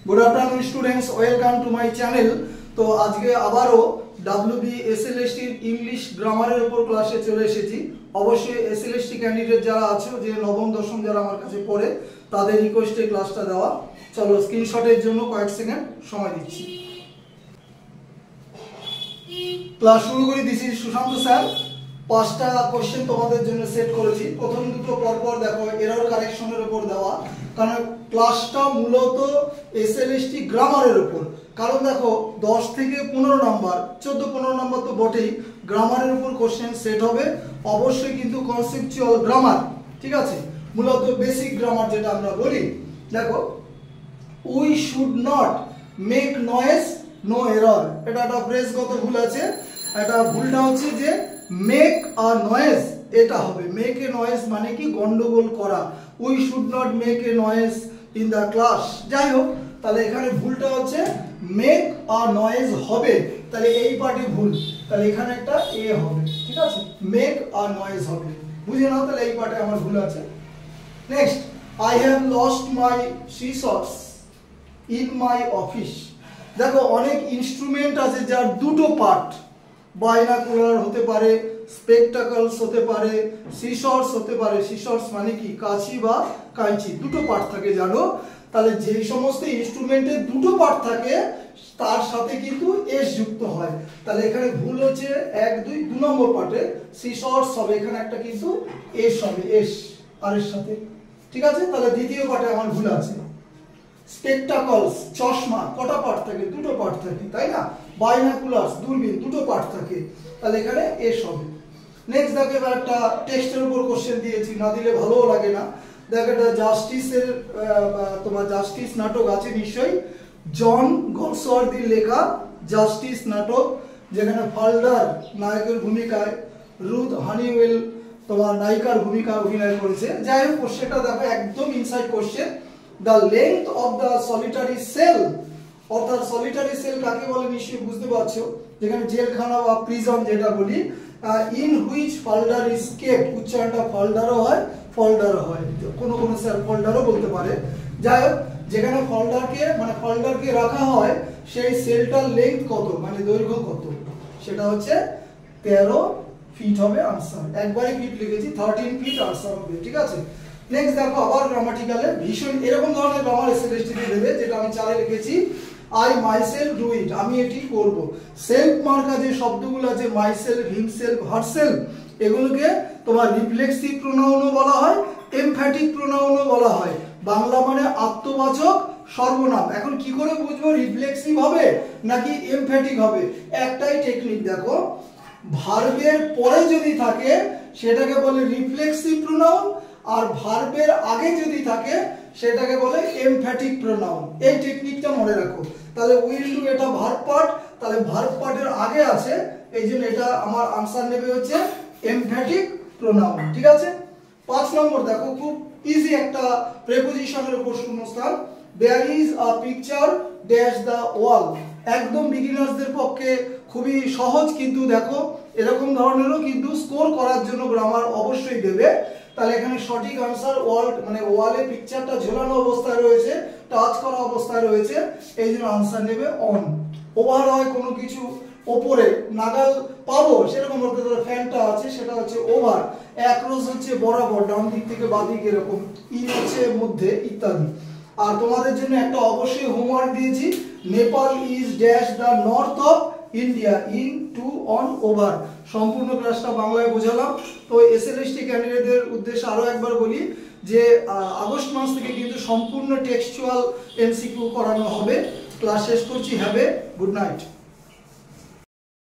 Good afternoon students, welcome to my channel. तो आज के आबारो डब्ल्यूबी एसएलएसटी इंग्लिश ग्रामारेर ऊपर क्लासे चले एसेছি। অবশ্যই এসএলএসটি ক্যান্ডিডেট যারা আছে যে নবম দশম যারা আমার কাছে পড়ে তাদের রিকোয়েস্টে ক্লাসটা দেওয়া। চলো স্ক্রিনশটের জন্য কয়েক সেকেন্ড সময় দিচ্ছি। ক্লাস শুরু করি। This is Sushanta sir. পাঁচটা কোশ্চেন তোমাদের জন্য সেট করেছি। প্রথম দুটো পরপর দেখো এরর কারেকশনের উপর দেওয়া, কারণ ক্লাসটা মূলত এসএলএসটি গ্রামারের উপর। কারণ দেখো 10 থেকে 15 নাম্বার, 14-15 নাম্বার তো বটেই, গ্রামারের উপর কোশ্চেন সেট হবে। অবশ্যই কিন্তু কনসেপচুয়াল গ্রামার, ঠিক আছে, মূলত বেসিক গ্রামার যেটা আমরা বলি। দেখো, we should not make noise no error, এটা একটা ফ্রেজগত ভুল আছে। এটা ভুলটা হচ্ছে যে মেক আ নয়েজ, এটা হবে মেক এ নয়েজ মানে কি গন্ডগোল করা। We should not make a noise in the class. যাই হোক, তাহলে এখানে ভুলটা হচ্ছে মেক আ নয়েজ হবে, তাহলে এই পার্টে ভুল, তাহলে এখানে একটা এ হবে, ঠিক আছে, মেক আ নয়েজ হবে, বুঝে নাও। তাহলে এই পার্টে আমার ভুল আছে। Next, I have lost my scissors in my office. দেখো অনেক ইনস্ট্রুমেন্ট আছে যার দুটো পার্ট, বাইনাকুলার হতে পারে, স্পেকটাকলস হতে পারে, সিসর্স হতে পারে। সিসর্স মানে কি কাঁচি বা কাঁচি, দুটো পার্ট থাকে জানো। তাহলে যে সমস্ত ইনস্ট্রুমেন্টের দুটো পার্ট থাকে তার সাথে কিন্তু এস যুক্ত হয়। তাহলে এখানে ভুল হচ্ছে 1, 2, 2 নম্বর পার্টে সিসর্স হবে, এখানে একটা কিন্তু এস হবে, এস আর এর সাথে, ঠিক আছে। তাহলে দ্বিতীয় পার্টে আমার ভুল আছে। স্পেকটাকলস চশমা কটা পার্ট থাকে? দুটো পার্ট থাকে, তাই না। বাইনাকুলার্স দূরবীন দুটো পার্ট থাকে, তাহলে এখানে এস হবে। নেক্সট দেখো, এবার একটা টেক্সটের উপর কোশ্চেন দিয়েছি, না দিলে ভালোও লাগে না। দেখো, এটা জাস্টিসের তোমার জাস্টিস নাটক আছে নিশ্চয়ই, জন গলসওয়ার্দির লেখা জাস্টিস নাটক, যেখানে ফালদার নায়কের ভূমিকায়, রুথ হানিওয়েল তোমার নায়িকার ভূমিকা অভিনয় করেছে। যাই হোক, কোশ্চেনটা দেখো একদম inside question. The length of the solitary cell, অর্থাৎ সলিটারি সেল কাকে বলে নিশ্চয়ই বুঝতে পারছো, যেখানে জেলখানা বা প্রিজন যেটা বলি। In which folder is kept, উচ্চারণটা ফোল্ডারও হয় ফোল্ডারও হয়, কোনো কোনো স্যার ফোল্ডারও বলতে পারে। যাই হোক, যেখানে ফোল্ডারকে রাখা হয় সেই সেলটার লেংথ কত, মানে দৈর্ঘ্য কত, সেটা হচ্ছে 13 ফিট হবে আনসার। একবারই ফিট লিখেছি, 13 ফিট আনসার হবে, ঠিক আছে। নেক্সট দেখো, আবার গ্রামাটিক্যালে ভীষণ এরকম ধরনের গ্রামার এসএলএসটি দেবে, যেটা আমি 4 লিখেছি। আই মাইসেলফ ডু ইট, আমি এটি করব। সেলফ মার্কা যে শব্দগুলো আছে, মাইসেলফ, হিমসেলফ, হারসেলফ, এগুলোকে তোমার রিফ্লেক্সিভ প্রোনাউনও বলা হয়, এমফ্যাটিক প্রোনাউনও বলা হয়। বাংলা মানে আত্মবাচক সর্বনাম। এখন কি করে বুঝবো রিফ্লেক্সিভ হবে নাকি এমফ্যাটিক হবে? একটাই টেকনিক দেখো, ভার্বের পরে যদি থাকে সেটাকে বলে রিফ্লেক্সিভ প্রোনাউন, আর ভার্বের আগে যদি থাকে সেটাকে বলে এমফ্যাটিক প্রোনাউন। এই টেকনিকটা মনে রাখো। তাহলে উইল ডু এটা ভার্ব পার্ট, তাহলে ভার্ব পার্টের আগে আছে, এই জন্য এটা আমার আনসার নেবে হচ্ছে এমফ্যাটিক প্রোনাউন, ঠিক আছে। 5 নম্বর দেখো, খুব ইজি একটা প্রেপোজিশনের উপর শূন্যস্থান। There is a picture dash the wall, একদম বিগিনার্সদের পক্ষে খুবই সহজ, কিন্তু দেখো এরকম ধরনেরও কিন্তু স্কোর করার জন্য গ্রামার অবশ্যই দেবে। তাহলে এখানে সঠিক আনসার ওয়াল, মানে ওয়ালে পিকচারটা ঝোলানো অবস্থায় রয়েছে, টাচ করা অবস্থায় রয়েছে, এই জন্য আনসার নেবে অন। ওভার হয় কোনো কিছু ওপরে নাগাল পাবো, সেরকম বলতে ধরো ফ্যানটা আছে, সেটা হচ্ছে ওভার। অ্যাক্রস হচ্ছে বরাবর, ডান দিক থেকে বাঁ দিক এরকম, ইন হচ্ছে মধ্যে, ইত্যাদি। আর তোমাদের জন্য একটা অবশ্যই হোমওয়ার্ক দিয়েছি, Nepal is dash the north of India, in, to, on, over. সম্পূর্ণ ক্লাসটা বাংলায় বোঝালাম। তো এসএলএসটি ক্যান্ডিডেটদের উদ্দেশ্যে আরো একবার বলি যে আগস্ট মাস থেকে কিন্তু সম্পূর্ণ টেক্সচুয়াল এমসিকিউ করানো হবে। ক্লাস শেষ করছি। Have a good night.